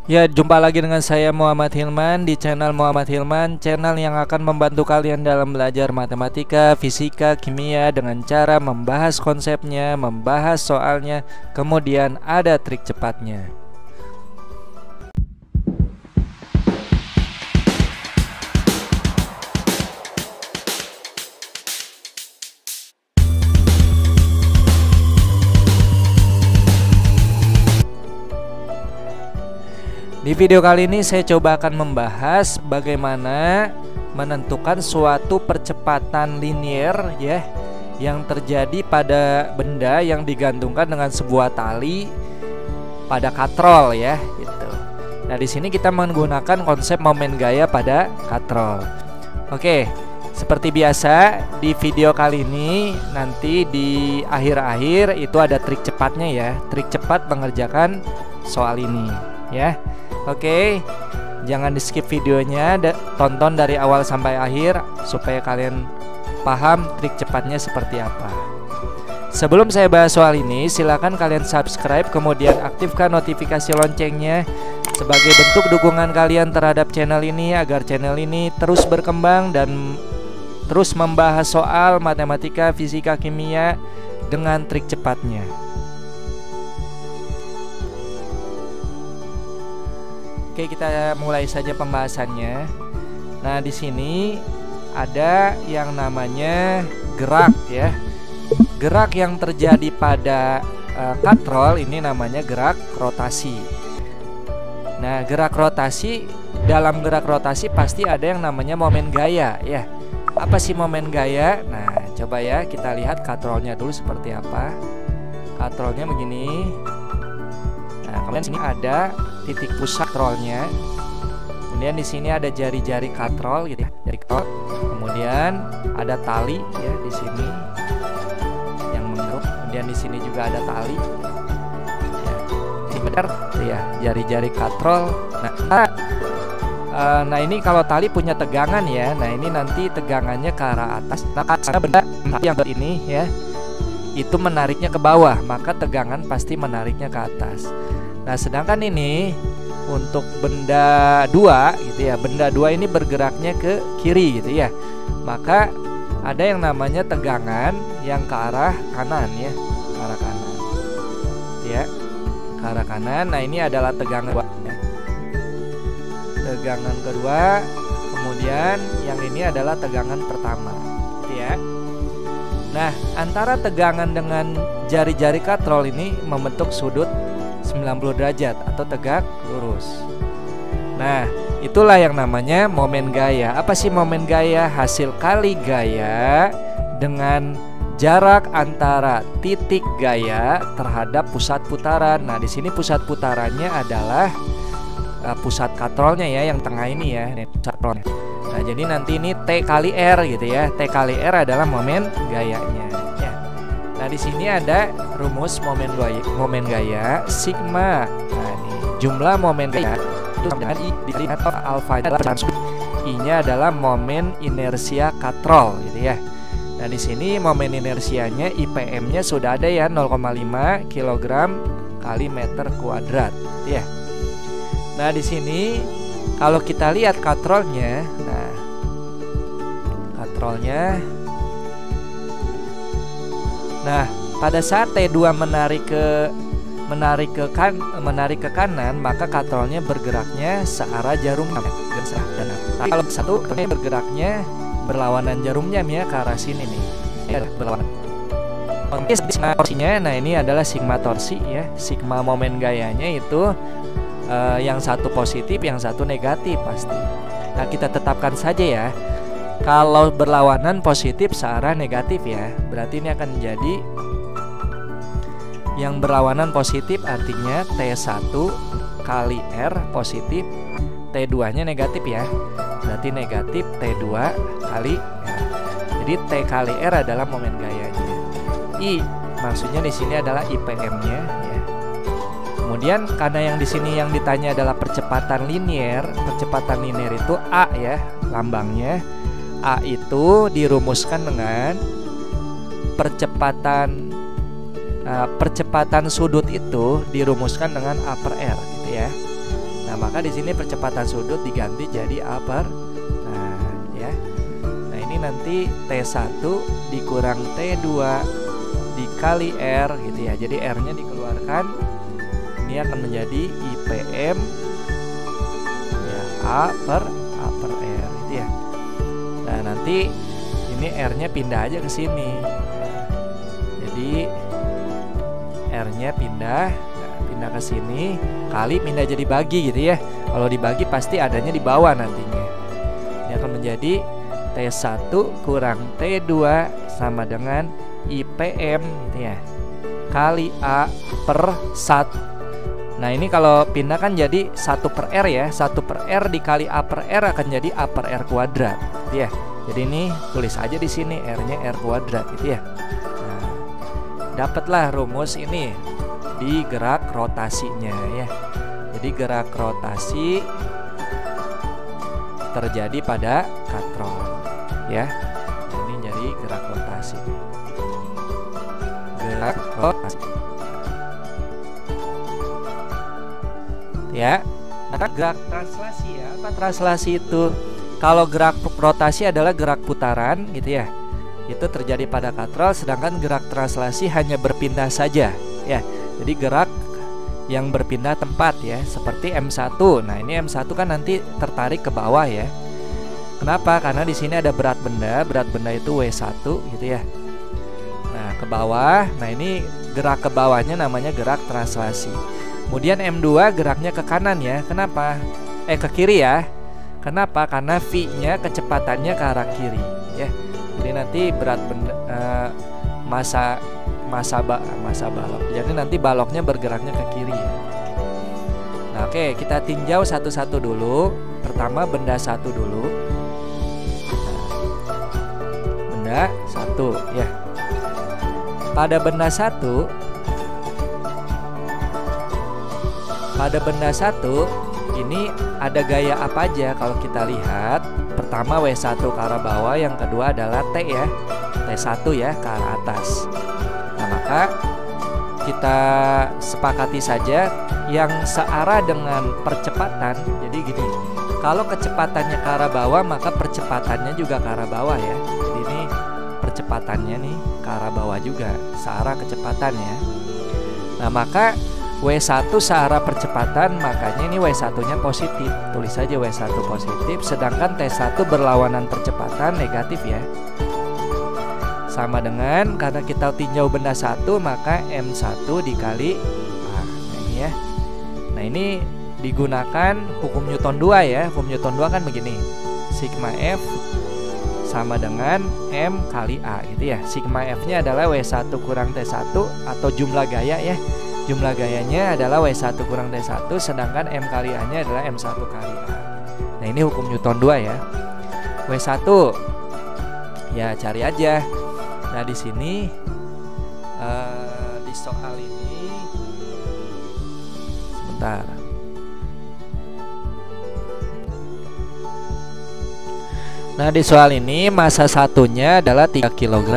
Ya, jumpa lagi dengan saya Muhammad Hilman di channel Muhammad Hilman, channel yang akan membantu kalian dalam belajar matematika, fisika, kimia dengan cara membahas konsepnya, membahas soalnya, kemudian ada trik cepatnya. Di video kali ini saya coba akan membahas bagaimana menentukan suatu percepatan linier ya yang terjadi pada benda yang digantungkan dengan sebuah tali pada katrol ya gitu. Nah, di sini kita menggunakan konsep momen gaya pada katrol. Oke, seperti biasa di video kali ini nanti di akhir-akhir itu ada trik cepatnya ya. Trik cepat mengerjakan soal ini ya. Oke, jangan di skip videonya, tonton dari awal sampai akhir supaya kalian paham trik cepatnya seperti apa. Sebelum saya bahas soal ini, silakan kalian subscribe kemudian aktifkan notifikasi loncengnya sebagai bentuk dukungan kalian terhadap channel ini agar channel ini terus berkembang dan terus membahas soal matematika, fisika, kimia dengan trik cepatnya. Oke, kita mulai saja pembahasannya. Nah, di sini ada yang namanya gerak ya. Gerak yang terjadi pada katrol ini namanya gerak rotasi. Nah, gerak rotasi, dalam gerak rotasi pasti ada yang namanya momen gaya ya. Apa sih momen gaya? Nah, coba ya kita lihat katrolnya dulu seperti apa. Katrolnya begini. Nah, kemudian sini ada titik pusat katrolnya. Kemudian di sini ada jari-jari katrol gitu ya, jari katrol. Kemudian ada tali ya di sini yang menggeruk. Kemudian di sini juga ada tali. Ya, ini benar ya, jari-jari katrol. Nah, ini kalau tali punya tegangan ya. Nah, ini nanti tegangannya ke arah atas. Nah, karena benda yang ini ya itu menariknya ke bawah, maka tegangan pasti menariknya ke atas. Nah, sedangkan ini untuk benda 2 gitu ya. Benda 2 ini bergeraknya ke kiri gitu ya. Maka ada yang namanya tegangan yang ke arah kanan ya, ke arah kanan. Ya, ke arah kanan. Nah, ini adalah tegangan kedua. Tegangan kedua, kemudian yang ini adalah tegangan pertama gitu ya. Nah, antara tegangan dengan jari-jari katrol ini membentuk sudut 90 derajat atau tegak lurus. Nah, itulah yang namanya momen gaya. Apa sih momen gaya? Hasil kali gaya dengan jarak antara titik gaya terhadap pusat putaran. Nah, di sini pusat putarannya adalah pusat katrolnya ya, yang tengah ini ya, pusat katrolnya. Nah, jadi nanti ini T kali R gitu ya. T kali R adalah momen gayanya ya. Nah, di sini ada rumus momen gaya sigma. Nah, ini jumlah momen gaya itu sama dengan I dikali alfa I-nya adalah momen inersia katrol gitu ya. Nah, di sini momen inersianya IPM-nya sudah ada ya, 0,5 kg kali meter kuadrat gitu ya. Nah, di sini kalau kita lihat katrolnya, nah katrolnya, nah pada saat T2 menarik ke kanan, maka katrolnya bergeraknya searah jarum jam. Dan kalau satu bergeraknya berlawanan jarum jam ya, ke arah sini nih. Ya, berlawanan. Sigma torsinya, nah ini adalah sigma torsi ya. Sigma momen gayanya itu yang satu positif, yang satu negatif pasti. Nah, kita tetapkan saja ya. Kalau berlawanan positif searah negatif ya, berarti ini akan menjadi yang berlawanan positif, artinya T1 kali R positif, T2 nya negatif ya, berarti negatif T2 kali R. Jadi T kali R adalah momen gayanya. I maksudnya di sini adalah IPM-nya ya. Kemudian karena yang di sini yang ditanya adalah percepatan linier, percepatan linier itu A ya, lambangnya. A itu dirumuskan dengan percepatan sudut itu dirumuskan dengan A per R gitu ya. Nah, maka di sini percepatan sudut diganti jadi A per. Nah, ya. Nah, ini nanti T1 dikurang T2 dikali R gitu ya. Jadi R-nya dikeluarkan. Ini akan menjadi IPM ya, A per R gitu ya. Nah, nanti ini R-nya pindah aja ke sini. Jadi R-nya pindah ke sini, kali pindah jadi bagi gitu ya. Kalau dibagi pasti adanya di bawah nantinya. Ini akan menjadi T1 kurang T2 sama dengan IPM gitu ya, kali A per 1. Nah, ini kalau pindah kan jadi 1 per R ya. 1 per R dikali A per R akan jadi A per R kuadrat gitu ya. Jadi ini tulis aja di sini R-nya R kuadrat gitu ya. Nah, dapatlah rumus ini di gerak rotasinya ya. Jadi gerak rotasi terjadi pada katrol ya. Nah, ini jadi gerak rotasi. Gerak rotasi. Ya. Nah, gerak translasi ya. Apa translasi itu? Kalau gerak rotasi adalah gerak putaran gitu ya. Itu terjadi pada katrol, sedangkan gerak translasi hanya berpindah saja ya. Jadi gerak yang berpindah tempat ya, seperti M1. Nah, ini M1 kan nanti tertarik ke bawah ya. Kenapa? Karena di sini ada berat benda itu W1 gitu ya. Nah, ke bawah. Nah, ini gerak ke bawahnya namanya gerak translasi. Kemudian M2 geraknya ke kanan ya. Kenapa? Ke kiri ya. Kenapa? Karena V-nya kecepatannya ke arah kiri ya. Jadi nanti berat benda masa balok. Jadi nanti baloknya bergeraknya ke kiri ya. Nah, oke, kita tinjau satu-satu dulu. Pertama benda 1 dulu. Benda 1 ya. Pada benda 1 ini ada gaya apa aja kalau kita lihat. Pertama W1 ke arah bawah, yang kedua adalah T ya. T1 ya ke arah atas. Nah, maka kita sepakati saja yang searah dengan percepatan. Jadi gini, kalau kecepatannya ke arah bawah, maka percepatannya juga ke arah bawah ya. Jadi ini percepatannya nih ke arah bawah juga, searah kecepatannya. Nah, maka W1 searah percepatan, makanya ini W1-nya positif. Tulis saja W1 positif, sedangkan T1 berlawanan percepatan negatif ya. Sama dengan, karena kita tinjau benda 1, maka M1 dikali A. Nah, ini ya. Nah, ini digunakan hukum Newton 2 ya. Hukum Newton 2 kan begini. Sigma F sama dengan M kali A gitu ya. Sigma F-nya adalah W1 kurang T1 atau jumlah gaya ya. Jumlah gayanya adalah W1 kurang T1, sedangkan M kali A-nya adalah M1 kali A. Nah, ini hukum Newton 2 ya. W1 ya cari aja. Nah, di sini di soal ini sebentar. Nah, di soal ini massa satunya adalah 3 kg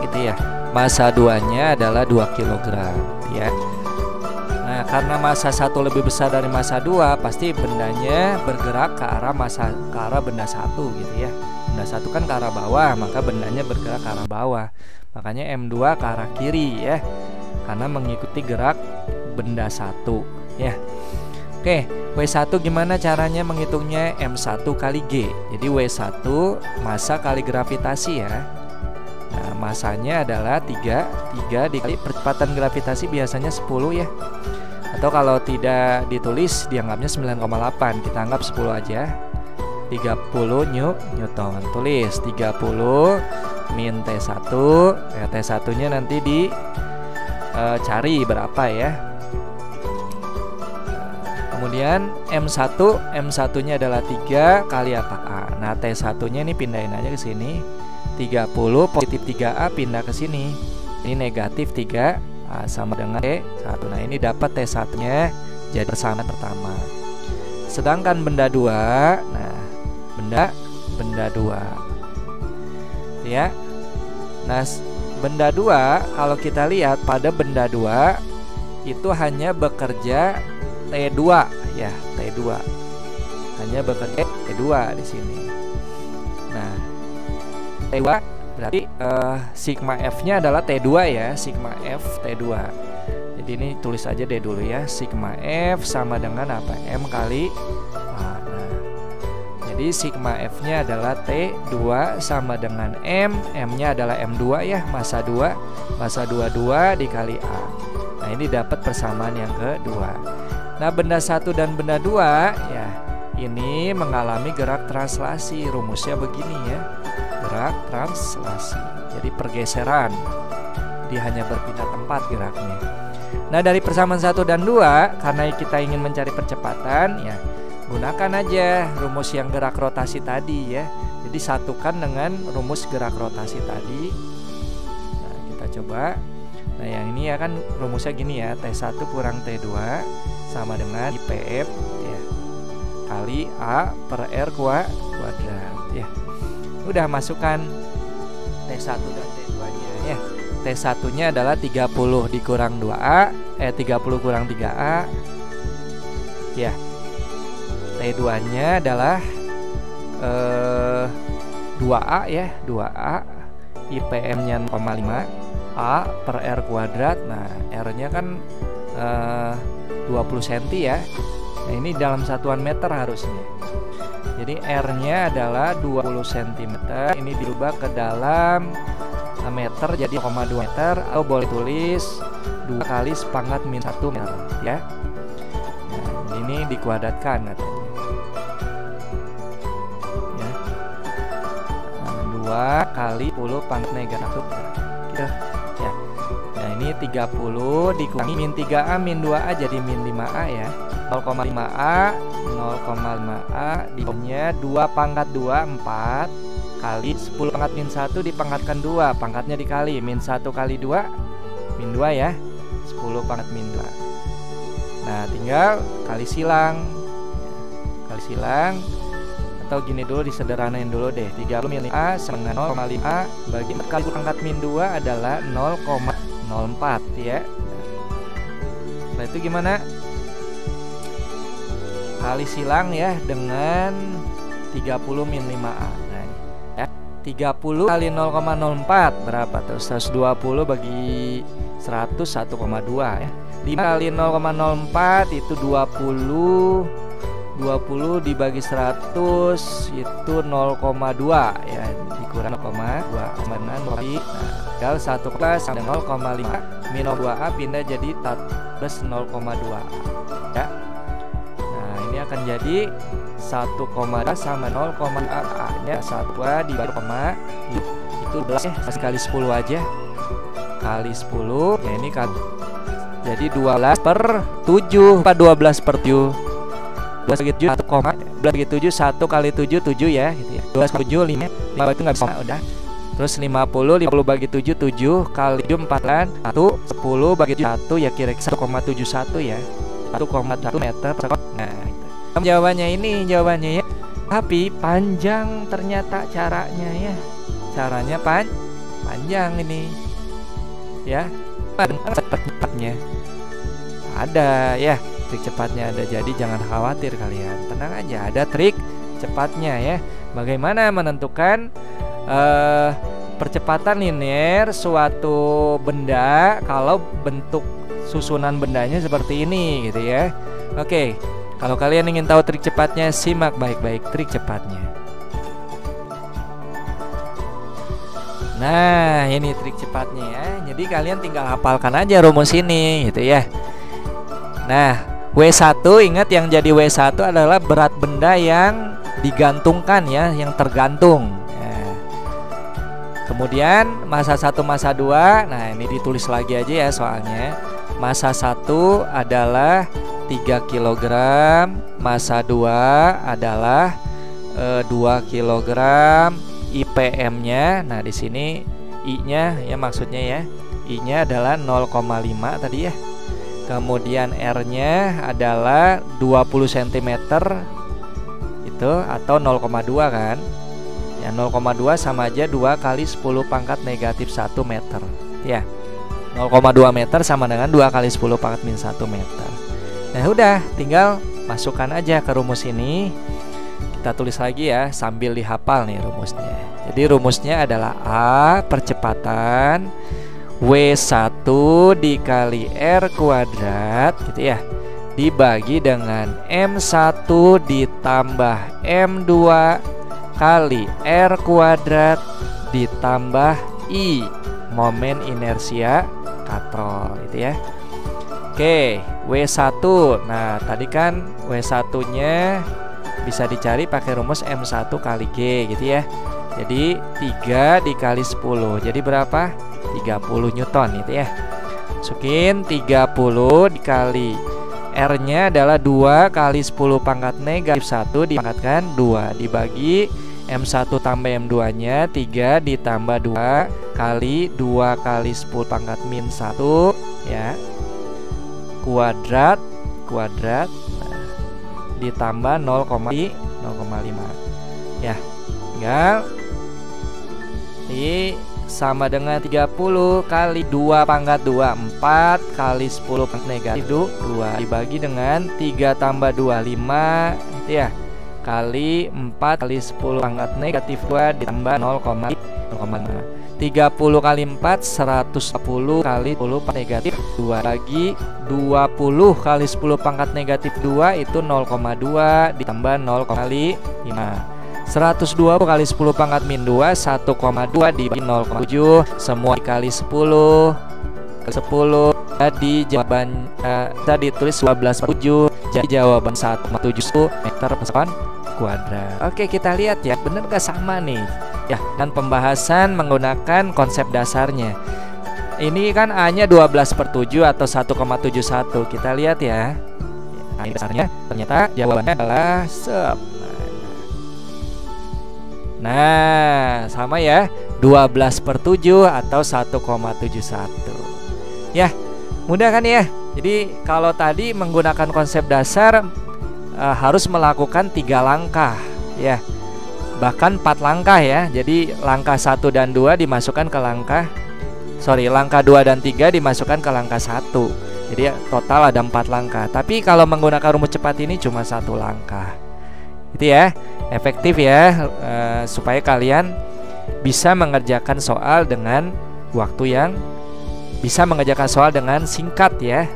gitu ya. Massa 2-nya adalah 2 kg ya. Nah, karena massa 1 lebih besar dari massa 2, pasti bendanya bergerak ke arah benda 1 gitu ya. Benda 1 kan ke arah bawah, maka bendanya bergerak ke arah bawah. Makanya M2 ke arah kiri ya. Karena mengikuti gerak benda 1 ya. Oke, W1 gimana caranya menghitungnya? M1 kali G. Jadi W1 massa kali gravitasi ya. Nah, massanya adalah 3 dikali percepatan gravitasi biasanya 10 ya. Atau kalau tidak ditulis dianggapnya 9,8. Kita anggap 10 aja. 30 Newton. Tulis 30 min T1. Ya, T1-nya nanti dicari berapa ya. Kemudian M1-nya adalah 3 kali apa A. Nah, T1-nya ini pindahin aja ke sini. 30 positif 3A pindah ke sini. Ini negatif 3A sama dengan T1. Nah, ini dapat T1-nya jadi persamaan pertama. Sedangkan benda 2, nah, benda 2. Ya. Nah, benda 2 kalau kita lihat pada benda 2 itu hanya bekerja T2 ya T2. Hanya bekerja T2 di sini. Nah, T2 berarti sigma F-nya adalah T2 ya, sigma F T2. Jadi ini tulis aja deh dulu ya, sigma F sama dengan apa? M kali A. Nah, jadi sigma F-nya adalah T2 sama dengan M. M-nya adalah M2 ya, massa 2. Massa 22 dikali A. Nah, ini dapat persamaan yang kedua. Nah, benda 1 dan benda 2 ya, ini mengalami gerak translasi. Rumusnya begini ya, gerak translasi. Jadi pergeseran, dia hanya berpindah tempat geraknya. Nah, dari persamaan 1 dan 2, karena kita ingin mencari percepatan ya, gunakan aja rumus yang gerak rotasi tadi ya. Jadi satukan dengan rumus gerak rotasi tadi. Nah, kita coba. Nah, yang ini ya kan rumusnya gini ya, T1 kurang T2 sama dengan IPF ya, kali A per R kuadrat ya. Udah masukkan T1 dan T2-nya ya. T1 nya adalah 30 dikurang 2A 30 kurang 3A ya. T2 nya adalah 2A ya, 2A. IPM nya 0,5 A per R kuadrat. Nah, R nya kan 20 cm ya. Nah, ini dalam satuan meter harusnya. Jadi R nya adalah 20 cm. Ini dirubah ke dalam meter jadi 0,2 meter, atau boleh tulis 2 kali sepangkat min 1 meter ya. Nah, ini dikuadratkan katanya ya. Nah, 2 kali 10 pangkat negatif gitu ya. Nah, ini 30 dikurangi min 3A min 2A jadi min 5A ya. 0,5A 0,5A dibawahnya 2 pangkat 2 4 kali 10 pangkat min 1 dipangkatkan 2, pangkatnya dikali min 1 kali 2 min 2 ya, 10 pangkat min 2. Nah, tinggal kali silang atau gini dulu, disederhanain dulu deh. 30 min 5 sama dengan 0,5 bagi 4 kali pangkat min 2 adalah 0,04 ya. Nah, itu gimana? Kali silang ya dengan 30 min 5A. Nah, ya, 30 kali 0,04 berapa tuh? 120 bagi 100 1,2 ya. 5 kali 0,04 itu 20 dibagi 100 itu 0,2 ya, dikurang 0,2 dengan bagi tinggal 1 kelas sama 0,5 min 2A pindah jadi plus 0,2 ya. Nah, ini akan jadi 1,2 sama 0,A nya 1 dibagi 0, itu 12 ya, sekali 10 aja kali 10 ya, ini kan jadi 12 per 7 12 per 7 12 bagi 7 1, 12 bagi 7 1 kali 7 7 ya gitu ya. 12 kali 7 5 itu nggak bisa udah. Terus 50 bagi 7 7 kali 7 4 kan 1 10 bagi 1 ya kira-kira 1,71 ya, 1,1 meter per sekon. Nah, itu jawabannya ya. Tapi panjang ternyata caranya ya. Caranya panjang ini ya. Cepatnya ada ya, trik cepatnya ada. Jadi jangan khawatir kalian, tenang aja, ada trik cepatnya ya. Bagaimana menentukan percepatan linear suatu benda kalau bentuk susunan bendanya seperti ini gitu ya. Oke, kalau kalian ingin tahu trik cepatnya, simak baik-baik trik cepatnya. Nah, ini trik cepatnya ya. Jadi kalian tinggal hafalkan aja rumus ini gitu ya. Nah, W1, ingat yang jadi W1 adalah berat benda yang digantungkan ya, yang tergantung ya. Kemudian massa 1 massa 2. Nah, ini ditulis lagi aja ya soalnya. Massa 1 adalah 3 kg, massa 2 adalah 2 kg. IPM-nya, nah di sini I-nya ya maksudnya ya, I-nya adalah 0,5 tadi ya. Kemudian R-nya adalah 20 cm itu atau 0,2 kan. Ya 0,2 sama aja 2 kali 10 pangkat negatif 1 meter. Ya. 0,2 meter sama dengan 2 kali 10 pangkat min 1 meter. Nah, udah tinggal masukkan aja ke rumus ini. Kita tulis lagi ya sambil dihafal nih rumusnya. Jadi rumusnya adalah A percepatan W1 dikali R kuadrat gitu ya, dibagi dengan M1 ditambah M2 kali R kuadrat ditambah I, momen inersia katrol gitu ya. Oke, W1. Nah, tadi kan W1-nya bisa dicari pakai rumus M1 kali G gitu ya. Jadi 3 dikali 10. Jadi berapa? 30 Newton gitu ya. Masukin 30 dikali R-nya adalah 2 kali 10 pangkat negatif 1 dipangkatkan 2 dibagi M1 tambah M2-nya 3 ditambah 2 kali 2 kali 10 pangkat min 1 ya. Kuadrat nah, ditambah 0,5 ya, tinggal ini sama dengan 30 kali 2 pangkat 2 4 kali 10 pangkat negatif 2 dibagi dengan 3 tambah 2 5 itu ya, kali 4 kali 10 pangkat negatif 2 ditambah 0,5. 30 kali 4 110 kali 10 pangkat negatif 2 bagi 20 kali 10 pangkat negatif 2 itu 0,2 ditambah 0,5. 120 kali 10 pangkat min 2 1,2 dibagi 0,7 semua dikali 10 jadi jawaban tadi tulis 12,7, jadi jawaban 1,7 meter persekuan kuadrat. Oke, kita lihat ya, bener gak sama nih ya, dan pembahasan menggunakan konsep dasarnya. Ini kan A-nya 12/7 atau 1,71. Kita lihat ya. Nah, dasarnya ternyata jawabannya adalah nah, sama ya, 12/7 atau 1,71. Ya, mudah kan ya? Jadi kalau tadi menggunakan konsep dasar harus melakukan 3 langkah ya. Bahkan 4 langkah ya. Jadi langkah 1 dan 2 dimasukkan ke langkah langkah 2 dan 3 dimasukkan ke langkah 1. Jadi total ada 4 langkah. Tapi kalau menggunakan rumus cepat ini cuma 1 langkah. Itu ya, efektif ya, supaya kalian bisa mengerjakan soal dengan waktu yang bisa mengerjakan soal dengan singkat ya.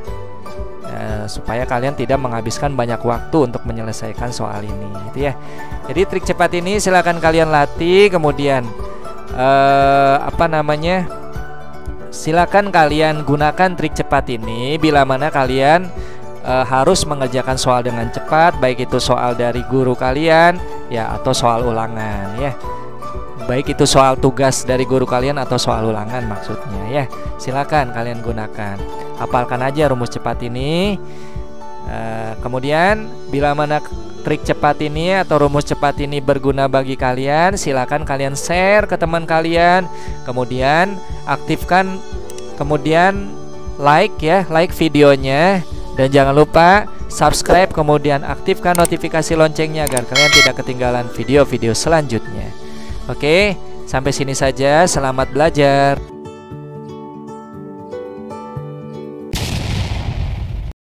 Supaya kalian tidak menghabiskan banyak waktu untuk menyelesaikan soal ini gitu ya. Jadi trik cepat ini silakan kalian latih, kemudian silakan kalian gunakan trik cepat ini bila mana kalian harus mengerjakan soal dengan cepat, baik itu soal dari guru kalian ya atau soal ulangan ya. Baik itu soal tugas dari guru kalian atau soal ulangan maksudnya ya. Silakan kalian gunakan. Hafalkan aja rumus cepat ini. Kemudian bila mana trik cepat ini atau rumus cepat ini berguna bagi kalian, silakan kalian share ke teman kalian. Kemudian aktifkan, kemudian like ya, like videonya. Dan jangan lupa subscribe, kemudian aktifkan notifikasi loncengnya agar kalian tidak ketinggalan video-video selanjutnya. Oke, sampai sini saja. Selamat belajar.